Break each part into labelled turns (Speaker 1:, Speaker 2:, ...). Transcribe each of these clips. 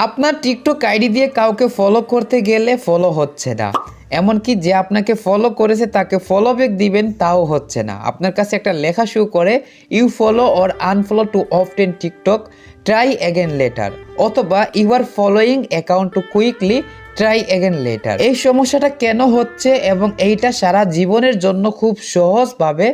Speaker 1: আপনার TikTok ID দিয়ে কাউকে ফলো করতে গেলে ফলো হচ্ছে না, এমনকি যে আপনাকে ফলো করেছে তাকে ফলো ব্যাক দিবেন তাও হচ্ছে না। আপনার কাছে একটা লেখা শো করে you follow or unfollow too often TikTok, try again later, অথবা you are following account too quickly, try again later. এই সমস্যাটা কেন হচ্ছে এবং এইটা সারা জীবনের জন্য খুব সহজভাবে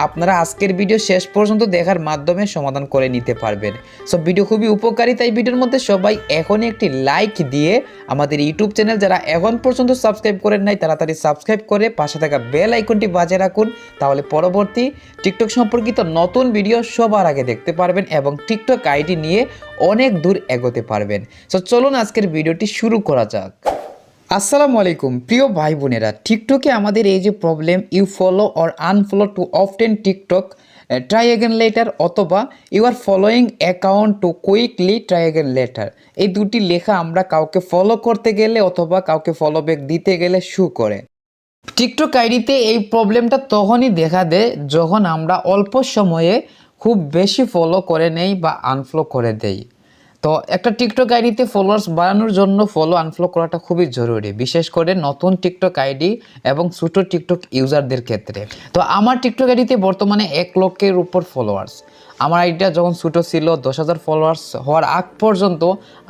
Speaker 1: আপনারা আজকের ভিডিও শেষ পর্যন্ত দেখার মাধ্যমে সমাধান করে নিতে পারবেন। সো ভিডিও খুবই উপকারী, তাই ভিডিওর মধ্যে সবাই এখনই একটি লাইক দিয়ে আমাদের ইউটিউব চ্যানেল যারা এখন পর্যন্ত সাবস্ক্রাইব করেন নাই তাড়াতাড়ি সাবস্ক্রাইব করে পাশে থাকা বেল আইকনটি বাজিয়ে রাখুন, তাহলে পরবর্তী টিকটক সম্পর্কিত নতুন ভিডিও সবার আগে দেখতে পারবেন এবং টিকটক আইডি নিয়ে অনেক দূর এগোতে পারবেন। সো চলুন আজকের ভিডিওটি শুরু করা যাক। আসসালামু আলাইকুম প্রিয় ভাই বোনেরা, টিকটকে আমাদের এই যে problem you follow or unfollow too often TikTok, try again later, অথবা you are following account too quickly, try again later, এই দুটি লেখা আমরা কাউকে ফলো করতে গেলে অথবা কাউকে ফলো ব্যাক দিতে গেলে শো করে। টিকটক আইডিতে এই প্রবলেমটা তখনই দেখা দেয় যখন আমরা অল্প সময়ে খুব বেশি ফলো করে নেই বা আনফলো করে দেই। তো একটা টিকটক আইডিতে ফলোয়ার্স বাড়ানোর জন্য ফলো আনফলো করাটা খুবই জরুরি, বিশেষ করে নতুন টিকটক আইডি এবং ছোটো টিকটক ইউজারদের ক্ষেত্রে। তো আমার টিকটক আইডিতে বর্তমানে 1 লক্ষের উপর ফলোয়ার্স। আমার আইডিটা যখন ছোটো ছিল 10,000 ফলোয়ার্স হওয়ার আগ পর্যন্ত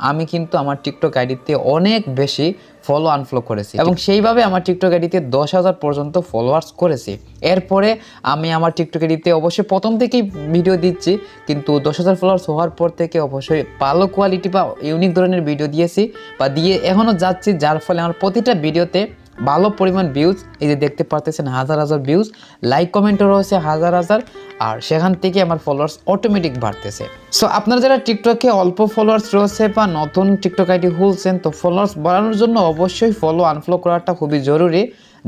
Speaker 1: আমি কিন্তু আমার টিকটক আইডিতে অনেক বেশি ফলো আনফলো করেছি এবং সেইভাবে আমার টিকটক আইডিতে 10,000 পর্যন্ত ফলোয়ার্স করেছি। এরপরে আমি আমার টিকটক আইডিতে অবশ্যই প্রথম থেকেই ভিডিও দিচ্ছি, কিন্তু 10,000 ফলোয়ার্স হওয়ার পর থেকে অবশ্যই ভালো কোয়ালিটি বা ইউনিক ধরনের ভিডিও দিয়েছি বা দিয়ে এখনও যাচ্ছি, যার ফলে আমার প্রতিটা ভিডিওতে ভালো পরিমাণ ভিউজ, এই যে দেখতে পারতেছেন হাজার হাজার ভিউজ, লাইক কমেন্টও রয়েছে হাজার হাজার, আর সেখান থেকে আমার ফলোয়ার্স অটোমেটিক বাড়তেছে। সো আপনারা যারা টিকটকে অল্প ফলোয়ার্স রয়েছে বা নতুন টিকটক আইডি খুলছেন, তো ফলোয়ার্স বাড়ানোর জন্য অবশ্যই ফলো আনফলো করাটা খুবই জরুরি,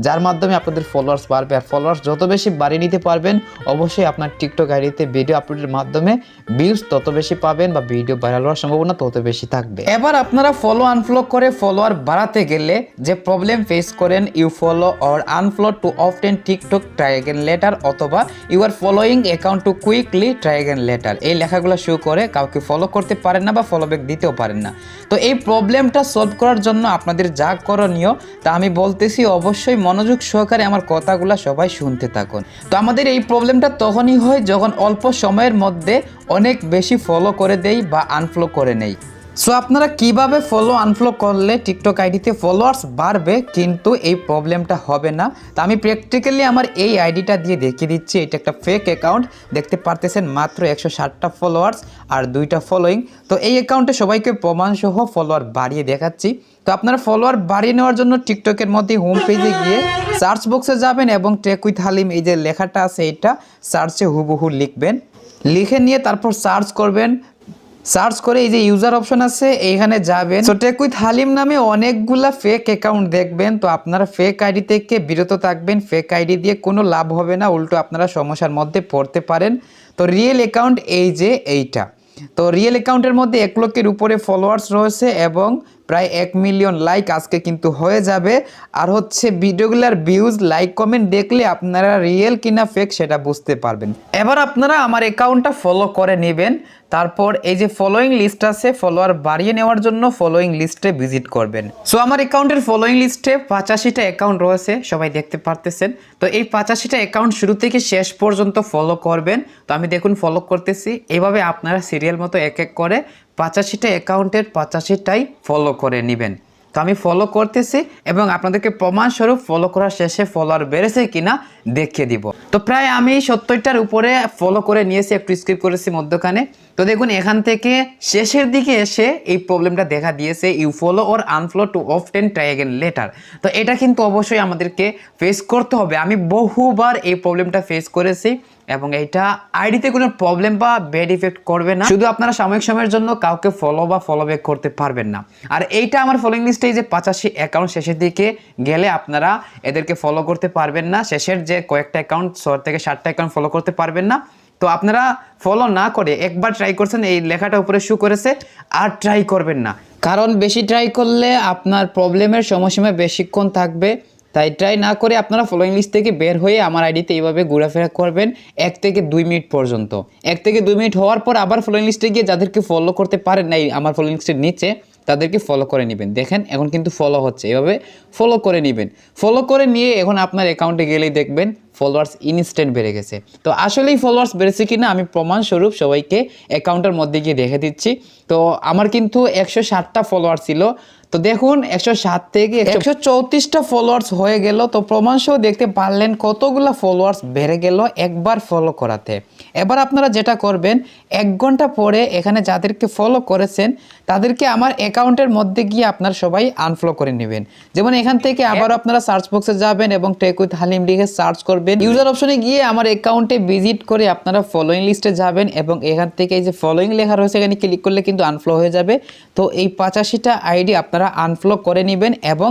Speaker 1: যার মাধ্যমে আপনাদের ফলোয়ার্স বাড়বে। আর ফলোয়ার্স যত বেশি বাড়িয়ে নিতে পারবেন অবশ্যই আপনার টিকটক আইডিতে ভিডিও আপলোডের মাধ্যমে ভিউজ তত বেশি পাবেন বা ভিডিও ভাইরাল হওয়ার সম্ভাবনা তত বেশি থাকবে। এবার আপনারা ফলো আনফলো করে ফলোয়ার বাড়াতে গেলে যে প্রবলেম ফেস করেন, you follow or unfollow too often TikTok, try again later, অথবা you are following account too quickly, try again later, এই লেখাগুলো শো করে কাউকে ফলো করতে পারেন না বা ফলো ব্যাক দিতেও পারেন না। তো এই প্রবলেমটা সলভ করার জন্য আপনাদের যা করণীয় তা আমি বলতেছি, অবশ্যই মনোযোগ সহকারে আমার কথাগুলো সবাই শুনতে থাকুন। তো আমাদের এই প্রবলেমটা তখনই হয় যখন অল্প সময়ের মধ্যে অনেক বেশি ফলো করে দেই বা আনফলো করে নেই। সো আপনারা কিভাবে ফলো আনফলো করলে টিকটক আইডিতে ফলোয়ার্স বাড়বে কিন্তু এই প্রবলেমটা হবে না, তা আমি প্র্যাকটিক্যালি আমার এই আইডিটা দিয়ে দেখিয়ে দিচ্ছি। এটা একটা ফেক অ্যাকাউন্ট, দেখতে পারতেছেন মাত্র 160টা ফলোয়ার্স আর 2টা ফলোয়িং। তো এই অ্যাকাউন্টে সবাইকে প্রমাণসহ ফলোয়ার বাড়িয়ে দেখাচ্ছি। তো আপনারা ফলোয়ার বাড়িয়ে নেওয়ার জন্য টিকটকের মধ্যে হোম পেজে গিয়ে সার্চ বক্সে যাবেন এবং টেক উইথ হালিম এই যে লেখাটা আছে এটা সার্চে হুবহু লিখবেন, লিখে নিয়ে তারপর সার্চ করবেন। সার্চ করে এই যে ইউজার অপশন আছে এইখানে যাবেন। সো টেক উইথ হালিম নামে অনেকগুলা ফেক অ্যাকাউন্ট দেখবেন, তো আপনারা ফেক আইডি থেকে বিরত থাকবেন। ফেক আইডি দিয়ে কোনো লাভ হবে না, উল্টো আপনারা সমস্যার মধ্যে পড়তে পারেন। তো রিয়েল অ্যাকাউন্ট এই যে এইটা, তো রিয়েল অ্যাকাউন্টের মধ্যে 1 লক্ষের উপরে ফলোয়ার্স রয়েছে এবং প্রায় 1 মিলিয়ন লাইক আজকে কিন্তু হয়ে যাবে। আর হচ্ছে ভিডিওগুলার ভিউজ, লাইক, কমেন্ট দেখলে আপনারা রিয়েল কিনা ফেক সেটা বুঝতে পারবেন। এবার আপনারা আমার অ্যাকাউন্টটা ফলো করে নেবেন, তারপর এই যে ফলোয়িং লিস্ট আছে, ফলোয়ার বাড়িয়ে নেওয়ার জন্য ফলোয়িং লিস্টে ভিজিট করবেন। সো আমার অ্যাকাউন্টের ফলোয়িং লিস্টে 85টা অ্যাকাউন্ট রয়েছে, সবাই দেখতে পারতেছেন। তো এই 85টা অ্যাকাউন্ট শুরু থেকে শেষ পর্যন্ত ফলো করবেন। তো আমি দেখুন ফলো করতেছি, এইভাবে আপনারা সিরিয়াল মতো এক এক করে 85টা অ্যাকাউন্টের 85টাই ফলো করে নেবেন। তো আমি ফলো করতেছি এবং আপনাদেরকে প্রমাণস্বরূপ ফলো করার শেষে ফলোয়ার বেড়েছে কিনা দেখিয়ে দিব। তো প্রায় আমি 70টার উপরে ফলো করে নিয়েছি, একটু স্কিপ করেছি মধ্যখানে। তো দেখুন এখান থেকে শেষের দিকে এসে এই প্রবলেমটা দেখা দিয়েছে, you follow or unfollow too often, try again later. তো এটা কিন্তু অবশ্যই আমাদেরকে ফেস করতে হবে। আমি বহুবার এই প্রবলেমটা ফেস করেছি এবং এটা আইডিতে কোনো প্রবলেম বা ব্যাড ইফেক্ট করবে না, শুধু আপনারা সাময়িক সময়ের জন্য কাউকে ফলো বা ফলো ব্যাক করতে পারবেন না। আর এইটা আমার ফলোইং লিস্টে যে 85 অ্যাকাউন্ট শেষের দিকে গেলে আপনারা এদেরকে ফলো করতে পারবেন না, শেষের যে কয়েকটা অ্যাকাউন্ট 6 থেকে 7টা অ্যাকাউন্ট ফলো করতে পারবেন না। তো আপনারা ফলো না করে একবার ট্রাই করছেন, এই লেখাটা উপরে শো করেছে, আর ট্রাই করবেন না, কারণ বেশি ট্রাই করলে আপনার প্রবলেমের সময়সীমা বেশিক্ষণ থাকবে। তাই ট্রাই না করে আপনারা ফলোইং লিস্ট থেকে বের হয়ে আমার আইডিতে এইভাবে ঘোরাফেরা করবেন 1 থেকে 2 মিনিট পর্যন্ত। 1 থেকে 2 মিনিট হওয়ার পর আবার ফলোইং লিস্টে গিয়ে যাদেরকে ফলো করতে পারেন নাই আমার ফলোইং লিস্টের নিচে, তাদেরকে ফলো করে নেবেন। দেখেন এখন কিন্তু ফলো হচ্ছে, এভাবে ফলো করে নেবেন। ফলো করে নিয়ে এখন আপনার অ্যাকাউন্টে গেলেই দেখবেন ফলোয়ার্স ইনস্ট্যান্ট বেড়ে গেছে। তো আসলেই ফলোয়ার্স বেড়েছে কিনা আমি প্রমাণস্বরূপ সবাইকে অ্যাকাউন্টের মধ্যে গিয়ে দেখে দিচ্ছি। তো আমার কিন্তু 160টা ফলোয়ার ছিল, তো দেখুন 107 থেকে 134টা ফলোয়ার্স হয়ে গেল। তো প্রমাণসহ দেখতে পারলেন কতগুলো ফলোয়ার্স বেড়ে গেল একবার ফলো করাতে। এবার আপনারা যেটা করবেন, 1 ঘন্টা পরে এখানে যাদেরকে ফলো করেছেন তাদেরকে আমার অ্যাকাউন্টের মধ্যে গিয়ে আপনারা সবাই আনফলো করে নেবেন। যেমন এখান থেকে আবার আপনারা সার্চ বক্সে যাবেন এবং টেক উইথ হালিম লিখে সার্চ করবেন। ইউজার অপশনে গিয়ে আমার অ্যাকাউন্টে ভিজিট করে আপনারা ফলোইং লিস্টে যাবেন এবং এখান থেকে এই যে ফলোইং লেখা রয়েছে এখানে ক্লিক করলে কিন্তু আনফলো হয়ে যাবে। তো এই 85টা আইডি আপনারা আনফলো করে নেবেন এবং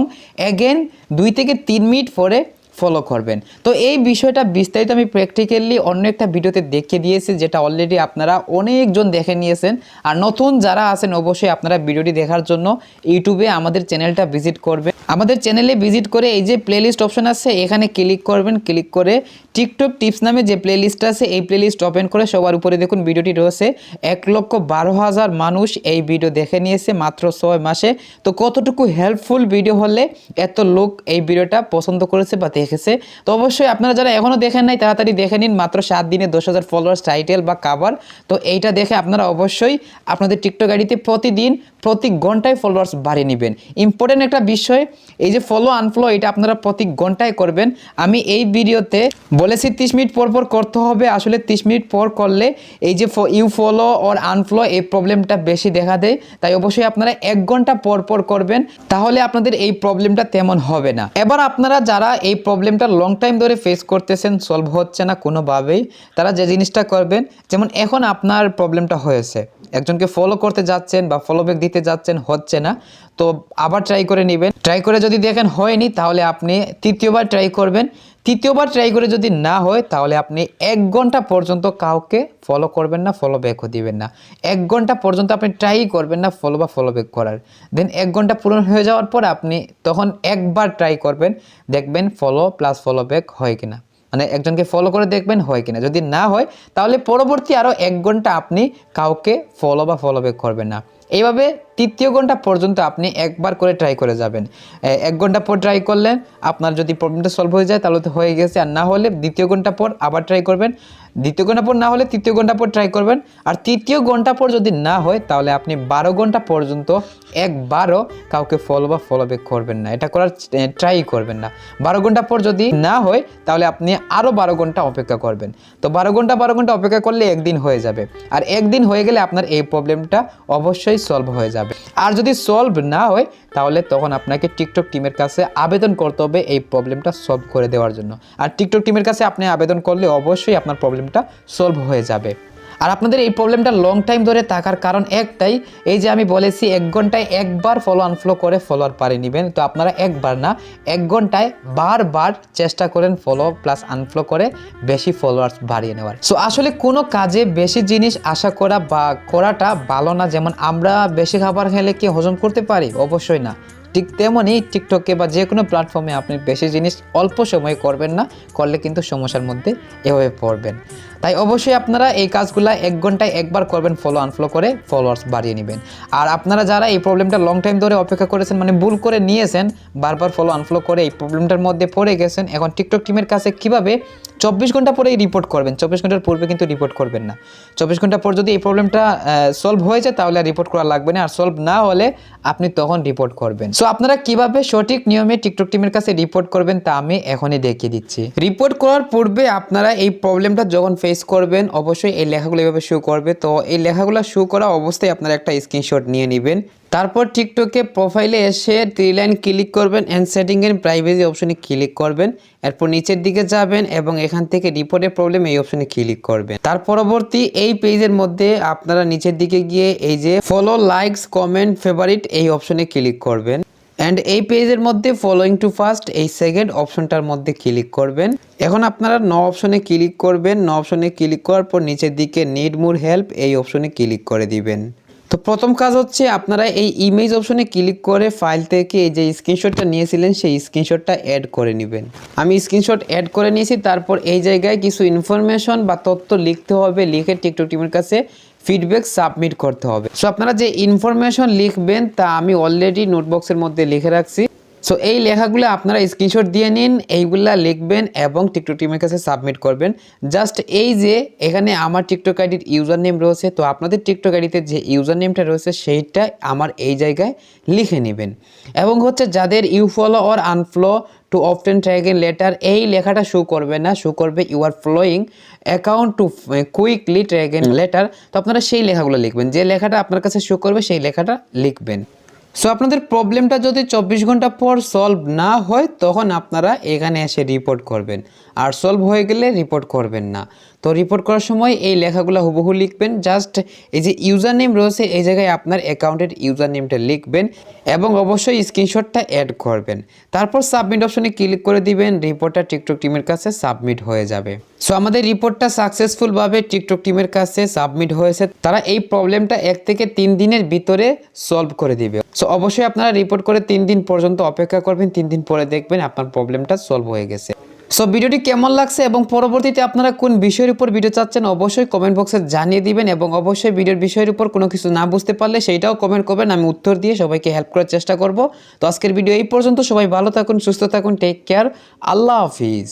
Speaker 1: এগেন 2 থেকে 3 মিনিট পরে ফলো করবেন। তো এই বিষয়টা বিস্তারিত আমি প্র্যাকটিক্যালি অন্য একটা ভিডিওতে দেখিয়ে দিয়েছি, যেটা অলরেডি আপনারা অনেকজন দেখে নিয়েছেন। আর নতুন যারা আছেন অবশ্যই আপনারা ভিডিওটি দেখার জন্য ইউটিউবে আমাদের চ্যানেলটা ভিজিট করবেন। আমাদের চ্যানেলে ভিজিট করে এই যে প্লেলিস্ট অপশন আছে এখানে ক্লিক করবেন। ক্লিক করে টিকটক টিপস নামে যে প্লেলিস্ট আছে এই প্লেলিস্ট ওপেন করে সবার উপরে দেখুন ভিডিওটি রয়েছে। 1,12,000 মানুষ এই ভিডিও দেখে নিয়েছে মাত্র 6 মাসে। তো কতটুকু হেল্পফুল ভিডিও হলে এত লোক এই ভিডিওটা পছন্দ করেছে বা দেখেছে। তো অবশ্যই আপনারা যারা এখনও দেখেন নাই তাড়াতাড়ি দেখে নিন। মাত্র 7 দিনে 10,000 ফলোয়ার্স টাইটেল বা কাভার। তো এইটা দেখে আপনারা অবশ্যই আপনাদের টিকটক আইডিতে প্রতিদিন প্রতি ঘন্টায় ফলোয়ার্স বাড়িয়ে নেবেন। ইম্পর্টেন্ট একটা বিষয়, এই যে ফলো আনফলো এটা আপনারা প্রতি ঘন্টায় করবেন। আমি এই ভিডিওতে বলেছি 30 মিনিট পর পর করতে হবে। আসলে 30 মিনিট পর করলে এই যে ইউ ফলো অর আনফলো এই প্রবলেমটা বেশি দেখা দেয়। তাই অবশ্যই আপনারা 1 ঘন্টা পর পর করবেন, তাহলে আপনাদের এই প্রবলেমটা তেমন হবে না। এবার আপনারা যারা এই প্রবলেমটা লং টাইম ধরে ফেস করতেছেন, সলভ হচ্ছে না কোনোভাবেই, তারা যে জিনিসটা করবেন, যেমন এখন আপনার প্রবলেমটা হয়েছে, একজনকে ফলো করতে যাচ্ছেন বা ফলো ব্যাক দিতে যাচ্ছেন, হচ্ছে না, তো আবার ট্রাই করে নেবেন। ট্রাই করে যদি দেখেন হয়নি তাহলে আপনি তৃতীয়বার ট্রাই করবেন। তৃতীয়বার ট্রাই করে যদি না হয় তাহলে আপনি 1 ঘন্টা পর্যন্ত কাউকে ফলো করবেন না, ফলো ব্যাকও দিবেন না। 1 ঘন্টা পর্যন্ত আপনি ট্রাই করবেন না ফলো বা ফলো ব্যাক করার। দেন 1 ঘন্টা পূরণ হয়ে যাওয়ার পর আপনি তখন একবার ট্রাই করবেন, দেখবেন ফলো প্লাস ফলো ব্যাক হয় কিনা, মানে একজনকে ফলো করে দেখবেন হয় কিনা। যদি না হয় তাহলে পরবর্তী আরও 1 ঘন্টা আপনি কাউকে ফলো বা ফলো ব্যাক করবেন না। এইভাবে 3য় ঘন্টা পর্যন্ত আপনি একবার করে ট্রাই করে যাবেন। 1 ঘন্টা পর ট্রাই করলেন, আপনার যদি প্রবলেমটা সলভ হয়ে যায় তাহলে তো হয়ে গেছে। আর না হলে 2য় ঘন্টা পর আবার ট্রাই করবেন। 2য় ঘন্টা পর না হলে 3য় ঘন্টা পর ট্রাই করবেন। আর 3য় ঘন্টা পর যদি না হয় তাহলে আপনি 12 ঘন্টা পর্যন্ত একবারও কাউকে ফলো বা ফলো ব্যাক করবেন না, এটা করার ট্রাই করবেন না। 12 ঘন্টা পর যদি না হয় তাহলে আপনি আরও 12 ঘন্টা অপেক্ষা করবেন। তো 12 ঘন্টা অপেক্ষা করলে 1 দিন হয়ে যাবে। আর 1 দিন হয়ে গেলে আপনার এই প্রবলেমটা অবশ্যই সলভ হয়ে যাবে। আর যদি সলভ না হয় তাহলে তখন আপনাকে টিকটক টিমের কাছে আবেদন করতে হবে এই প্রবলেমটা সলভ করে দেওয়ার জন্য। আর টিকটক টিমের কাছে আপনি আবেদন করলে অবশ্যই আপনার প্রবলেমটা সলভ হয়ে যাবে। আর আপনাদের এই প্রবলেমটা লং টাইম ধরে থাকার কারণ একটাই, এই যে আমি বলেছি 1 ঘন্টায় একবার ফলো আনফলো করে ফলোয়ার পারে নেবেন। তো আপনারা একবার না 1 ঘন্টায় বারবার চেষ্টা করেন ফলো প্লাস আনফলো করে বেশি ফলোয়ার্স বাড়িয়ে নেওয়ার। সো আসলে কোনো কাজে বেশি জিনিস আশা করা বা করাটা ভালো না। যেমন আমরা বেশি খাবার খেলে কি হজম করতে পারি? অবশ্যই না। ঠিক তেমনই টিকটকে বা যে কোনো প্ল্যাটফর্মে আপনি বেশি জিনিস অল্প সময়ে করবেন না, করলে কিন্তু সমস্যার মধ্যে এভাবে পড়বেন। তাই অবশ্যই আপনারা এই কাজগুলো 1 ঘন্টায় একবার করবেন, ফলো আনফলো করে ফলোয়ার্স বাড়িয়ে নেবেন। আর আপনারা যারা এই প্রবলেমটা লং টাইম ধরে অপেক্ষা করেছেন, মানে ভুল করে নিয়েছেন, বারবার ফলো আনফলো করে এই প্রবলেমটার মধ্যে পড়ে গেছেন, এখন টিকটক টিমের কাছে কিভাবে 24 ঘন্টা পরেই রিপোর্ট করবেন, 24 ঘন্টার পূর্বে কিন্তু রিপোর্ট করবেন না। 24 ঘন্টা পর যদি এই প্রবলেমটা সলভ হয়ে যায় তাহলে আর রিপোর্ট করা লাগবে না। আর সলভ না হলে আপনি তখন রিপোর্ট করবেন। সো আপনারা কিভাবে সঠিক নিয়মে টিকটক টিমের কাছে রিপোর্ট করবেন তা আমি এখনই দেখিয়ে দিচ্ছি। রিপোর্ট করার পূর্বে আপনারা এই প্রবলেমটা যখন ফেস করবেন অবশ্যই এই লেখাগুলো এভাবে শো করবে। তো এই লেখাগুলো শো করা অবস্থায় আপনারা একটা স্ক্রিনশট নিয়ে নেবেন। তারপর টিকটকে প্রোফাইলে এসে 3 লাইন ক্লিক করবেন অ্যান্ড সেটিং এর প্রাইভেসি অপশনে ক্লিক করবেন। এরপর নিচের দিকে যাবেন এবং এখান থেকে রিপোর্টের প্রবলেম এই অপশনে ক্লিক করবেন। তার পরবর্তী এই পেজের মধ্যে আপনারা নিচের দিকে গিয়ে এই যে ফলো, লাইকস, কমেন্ট, ফেভারিট এই অপশনে ক্লিক করবেন। অ্যান্ড এই পেজের মধ্যে ফলোইং টু ফার্স্ট এই সেকেন্ড অপশনটার মধ্যে ক্লিক করবেন। এখন আপনারা নো অপশনে ক্লিক করবেন। নো অপশনে ক্লিক করার পর নিচের দিকে নিড মোর হেল্প এই অপশনে ক্লিক করে দিবেন। তো প্রথম কাজ হচ্ছে আপনারা এই ইমেজ অপশনে ক্লিক করে ফাইল থেকে এই যে স্ক্রিনশটটা নিয়েছিলেন সেই স্ক্রিনশটটা অ্যাড করে নেবেন। আমি স্ক্রিনশট অ্যাড করে নিয়েছি। তারপর এই জায়গায় কিছু ইনফরমেশন বা তথ্য লিখতে হবে, লিখে টিকটক টিমের কাছে ফিডব্যাক সাবমিট করতে হবে। সো আপনারা যে ইনফরমেশন লিখবেন তা আমি অলরেডি নোটবক্সের মধ্যে লিখে রাখছি। সো এই লেখাগুলো আপনারা স্ক্রিনশট দিয়ে নিন, এইগুলা লিখবেন এবং টিকটক টিমের কাছে সাবমিট করবেন। জাস্ট এই যে এখানে আমার টিকটক আইডির ইউজার নেম রয়েছে, তো আপনাদের টিকটক আইডিতে যে ইউজার নেমটা রয়েছে সেইটা আমার এই জায়গায় লিখে নেবেন। এবং হচ্ছে যাদের you follow or unfollow too often try again later, এই লেখাটা শো করবে না, শো করবে you are following account too quickly try again later. তো আপনারা সেই লেখাগুলো লিখবেন, যে লেখাটা আপনার কাছে শো করবে সেই লেখাটা লিখবেন। সো আপনাদের প্রবলেমটা যদি 24 ঘন্টা পর সলভ না হয় তখন আপনারা এখানে এসে রিপোর্ট করবেন, আর সলভ হয়ে গেলে রিপোর্ট করবেন না। তো রিপোর্ট করার সময় এই লেখাগুলো হুবহু লিখবেন। জাস্ট এই যে ইউজার নেম রয়েছে এই জায়গায় আপনার অ্যাকাউন্টের ইউজার নেমটা লিখবেন এবং অবশ্যই স্ক্রিনশটটা অ্যাড করবেন। তারপর সাবমিট অপশনে ক্লিক করে দিবেন, রিপোর্টটা টিকটক টিমের কাছে সাবমিট হয়ে যাবে। সো আমাদের রিপোর্টটা সাকসেসফুলভাবে টিকটক টিমের কাছে সাবমিট হয়েছে। তারা এই প্রবলেমটা 1 থেকে 3 দিনের ভিতরে সলভ করে দিবে। সো অবশ্যই আপনারা রিপোর্ট করে 3 দিন পর্যন্ত অপেক্ষা করবেন, 3 দিন পরে দেখবেন আপনার প্রবলেমটা সলভ হয়ে গেছে। সো ভিডিওটি কেমন লাগছে এবং পরবর্তীতে আপনারা কোন বিষয়ের উপর ভিডিও চাচ্ছেন অবশ্যই কমেন্ট বক্সে জানিয়ে দিবেন, এবং অবশ্যই ভিডিওর বিষয়ের উপর কোনো কিছু না বুঝতে পারলে সেইটাও কমেন্ট করবেন, আমি উত্তর দিয়ে সবাইকে হেল্প করার চেষ্টা করব। তো আজকের ভিডিও এই পর্যন্ত, সবাই ভালো থাকুন, সুস্থ থাকুন, টেক কেয়ার, আল্লাহ হাফিজ।